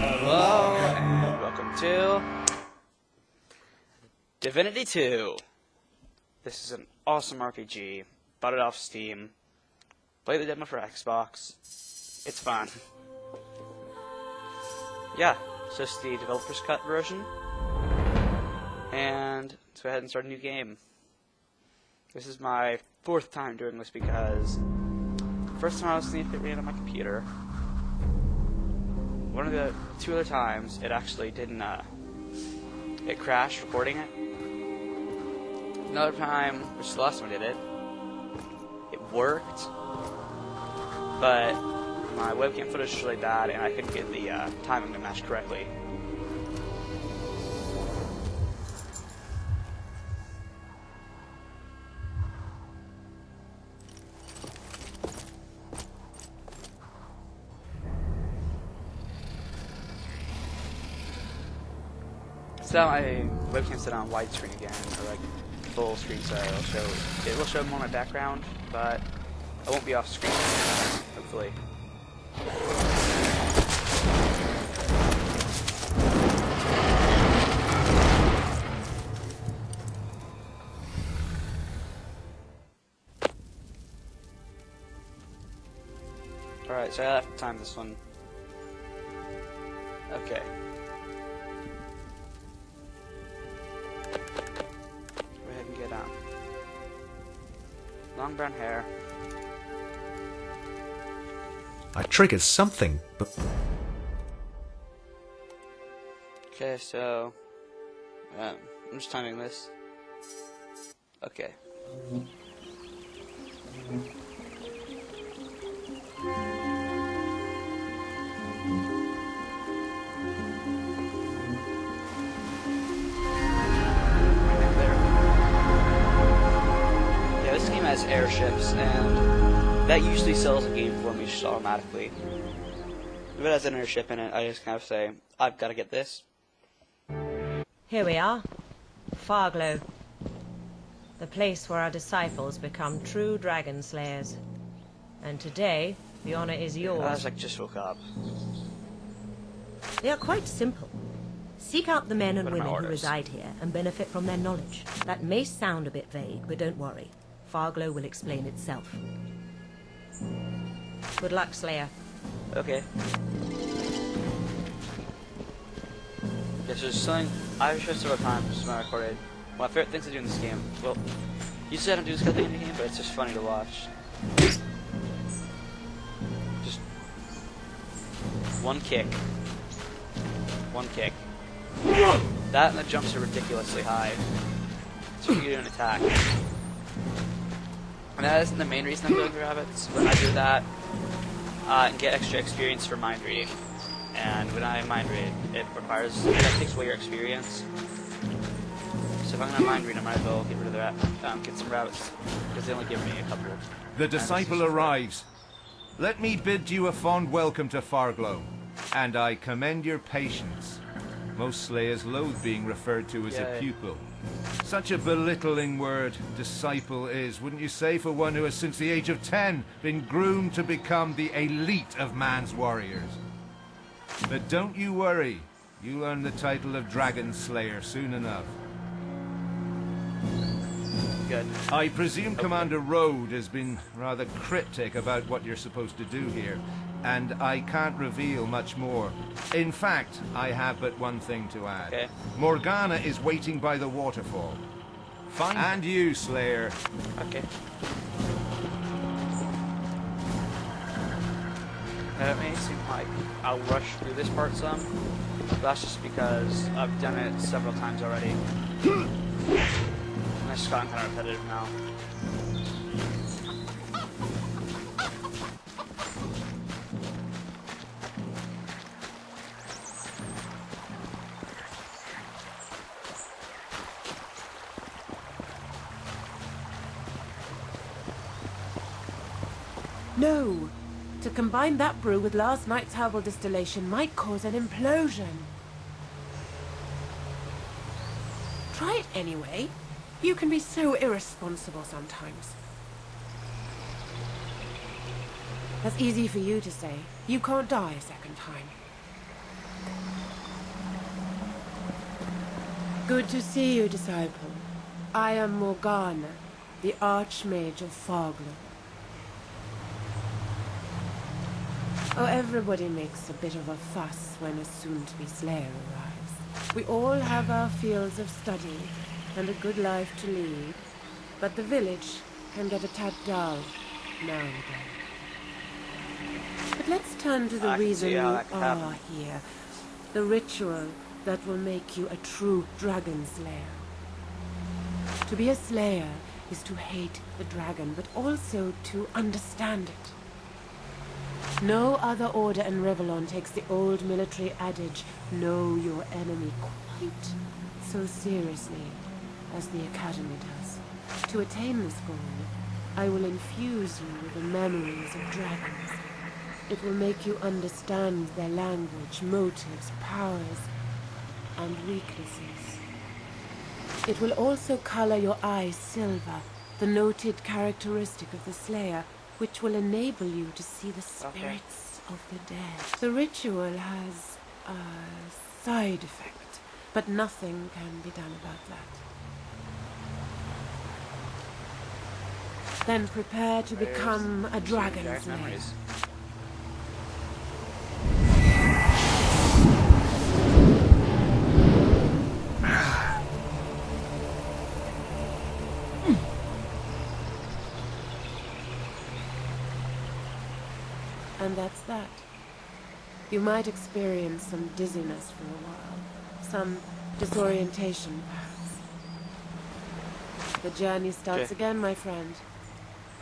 Hello, and welcome to Divinity 2. This is an awesome RPG. Bought it off Steam. Played the demo for Xbox. It's fun. Yeah, it's just the developer's cut version. And let's go ahead and start a new game. This is my 4th time doing this because first time I was seeing if it ran on my computer. One of the 2 other times, it actually didn't, it crashed recording it. Another time, which is the last time I did it, it worked, but my webcam footage was really bad and I couldn't get the timing to match correctly. So my webcam's set on widescreen again, or like full screen, so it will show more my background, but I won't be off screen, hopefully. Alright, so I have to time this one. Okay. Long brown hair. I triggered something, but... Okay, so... I'm just timing this. Okay. Has airships, and that usually sells a game for me just automatically. If it has an airship in it, I just kind of say, I've got to get this. Here we are, Farglow, the place where our disciples become true dragon slayers. And today, the honor is yours. I was like, just woke up. They are quite simple. Seek out the men and women who reside here and benefit from their knowledge. That may sound a bit vague, but don't worry. Farglow will explain itself. Good luck, Slayer. Okay. This is something I've shown several times when I recorded. One of my favorite things to do in this game. Well, usually I don't do this kind of thing in the game, but it's just funny to watch. Just one kick. One kick. That and the jumps are ridiculously high. So you can do an attack. And that isn't the main reason I'm doing rabbits, but I do that and get extra experience for mind reading. And when I mind read, it takes away your experience. So if I'm gonna mind read, I might as well get rid of that, get some rabbits, because they only give me a couple. The disciple arrives. Let me bid you a fond welcome to Farglow, and I commend your patience. Most slayers loathe being referred to as a pupil. Such a belittling word, disciple is, wouldn't you say, for one who has since the age of 10 been groomed to become the elite of man's warriors. But don't you worry, you'll earn the title of Dragon Slayer soon enough. Good. I presume Commander Rode has been rather cryptic about what you're supposed to do here, and I can't reveal much more. In fact, I have but one thing to add. Okay. Morgana is waiting by the waterfall. Fine. And you, Slayer. Okay. It may seem like I'll rush through this part some, but that's just because I've done it several times already. And it's gotten kind of repetitive now. No! To combine that brew with last night's herbal distillation might cause an implosion. Try it anyway. You can be so irresponsible sometimes. That's easy for you to say. You can't die a second time. Good to see you, disciple. I am Morgana, the Archmage of Farglow. Oh, everybody makes a bit of a fuss when a soon-to-be Slayer arrives. We all have our fields of study and a good life to lead, but the village can get a tad dull now and again. But let's turn to the reason you are here. The ritual that will make you a true dragon slayer. To be a slayer is to hate the dragon, but also to understand it. No other order in Revellon takes the old military adage, know your enemy, quite so seriously as the Academy does. To attain this goal, I will infuse you with the memories of dragons. It will make you understand their language, motives, powers, and weaknesses. It will also color your eyes silver, the noted characteristic of the Slayer, which will enable you to see the spirits of the dead. The ritual has a side effect, but nothing can be done about that. Then prepare to become a dragon slayer. And that's that. You might experience some dizziness for a while, some disorientation perhaps. The journey starts again, my friend.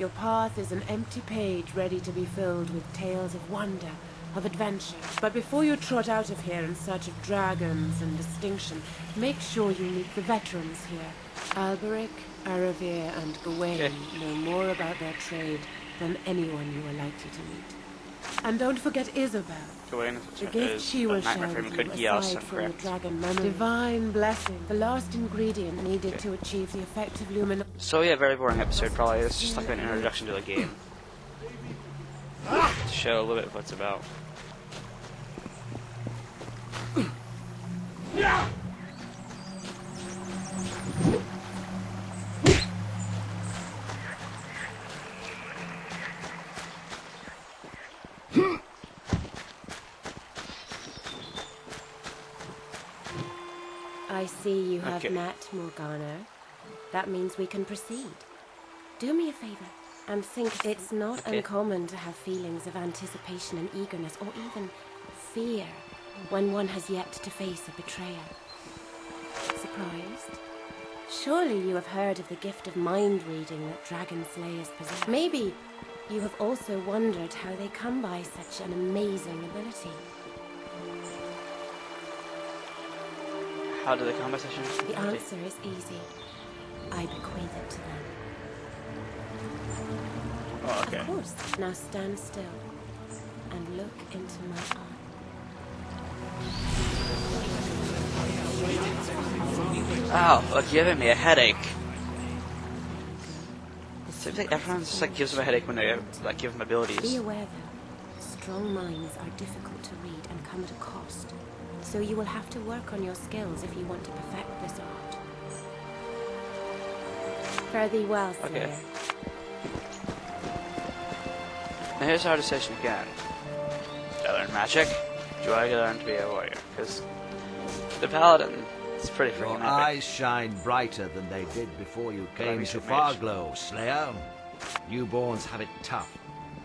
Your path is an empty page ready to be filled with tales of wonder, of adventure. But before you trot out of here in search of dragons and distinction, make sure you meet the veterans here. Alberic, Aravir, and Gawain know more about their trade than anyone you are likely to meet. And don't forget Isabel. The gift she will share with you, aside from the dragon memory. Divine blessing, the last ingredient needed to achieve the effective lumin. So yeah, very boring episode probably. It's just like an introduction to the game. To show a little bit of what it's about. I see you have met Morgana. That means we can proceed. Do me a favor and think it's not uncommon to have feelings of anticipation and eagerness, or even fear, when one has yet to face a betrayer. Surprised? Surely you have heard of the gift of mind reading that dragon slayers possess. Maybe you have also wondered how they come by such an amazing ability. How do the combat sessions? The answer is easy. I bequeath it to them. Oh, okay. Of course. Now stand still and look into my eye. Ow, look, you're giving me a headache. It seems like everyone just like gives them a headache when they like give them abilities. Be aware though, strong minds are difficult to read and come at a cost. So you will have to work on your skills if you want to perfect this art. Fare thee well, Slayer. Okay. Now here's our decision again. Do I learn magic? Do I learn to be a warrior? Because the paladin is pretty freaking Your epic. eyes shine brighter than they did before you came to Farglow, Slayer. Newborns have it tough,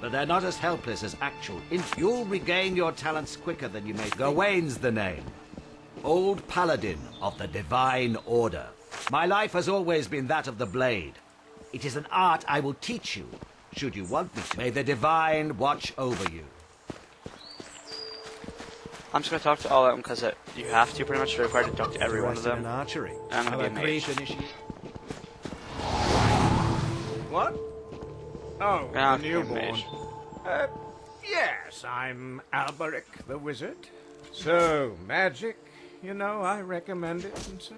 but they're not as helpless as actual You'll regain your talents quicker than you may think. Gawain's the name. Old Paladin of the Divine Order. My life has always been that of the blade. It is an art I will teach you, should you want me to. May the Divine watch over you. I'm just going to talk to all of them because you have to pretty much. You're required to talk to every one of them. In archery. I'm going to be a mage. What? Oh, Yeah, a newborn. mage. Yes, I'm Alberic the Wizard. So, magic, you know, I recommend it and such.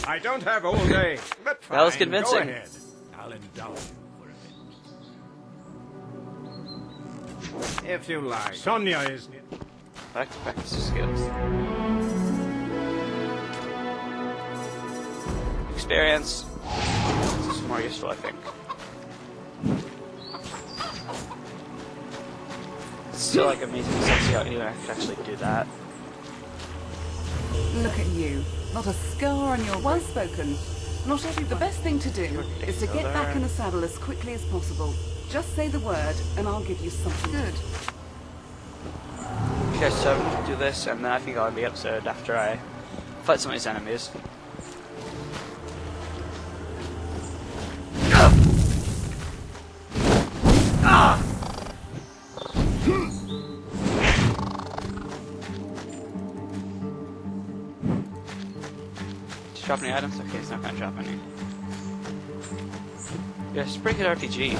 I don't have all day, but fine, That was convincing. Go ahead. I'll indulge you for a bit. If you like. Sonia, isn't it? Back to practice your skills. experience. This is more useful, I think. It's still like amazing to see how anyone could actually do that. Look at you. Not a scar on your... Well spoken. Not every... The best thing to do is to get back in the saddle as quickly as possible. Just say the word, and I'll give you something good. Okay, so I'm gonna do this, and then I think I'll end the episode after I fight some of these enemies. Drop any items? Okay, it's not gonna drop any. Yeah, it's a pretty good RPG.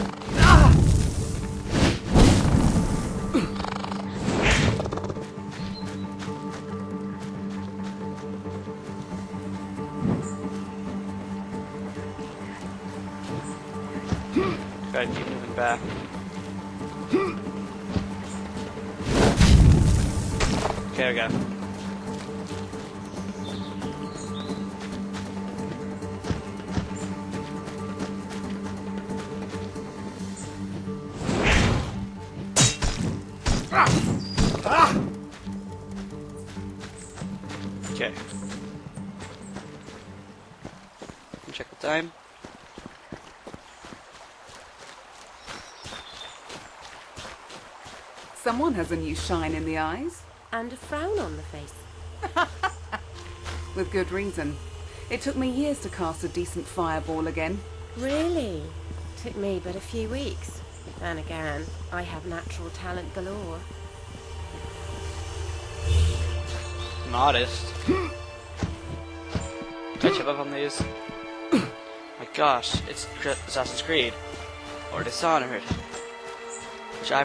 Gotta keep moving back. Okay, we go. Okay. Check the time. Someone has a new shine in the eyes. And a frown on the face. With good reason. It took me years to cast a decent fireball again. Really? Took me but a few weeks. Then again, I have natural talent galore. Modest. Touch up on these. My gosh, it's Assassin's Creed. Or Dishonored. Which I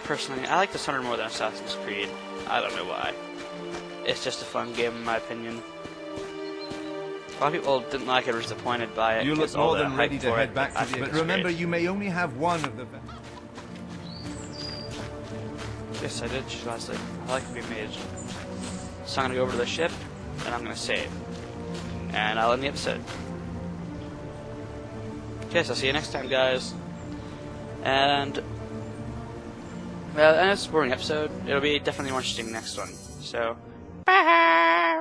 like Dishonored more than Assassin's Creed. I don't know why. It's just a fun game in my opinion. A lot of people didn't like it or were disappointed by it. You look more than ready to head back to the... But remember, great. you may only have one of the... Yes, I did choose wisely. I like to be mage. So I'm gonna go over to the ship, and I'm gonna save. And I'll end the episode. Okay, so I'll see you next time, guys. And... well, and it's a boring episode. It'll be definitely more interesting next one. So... bye!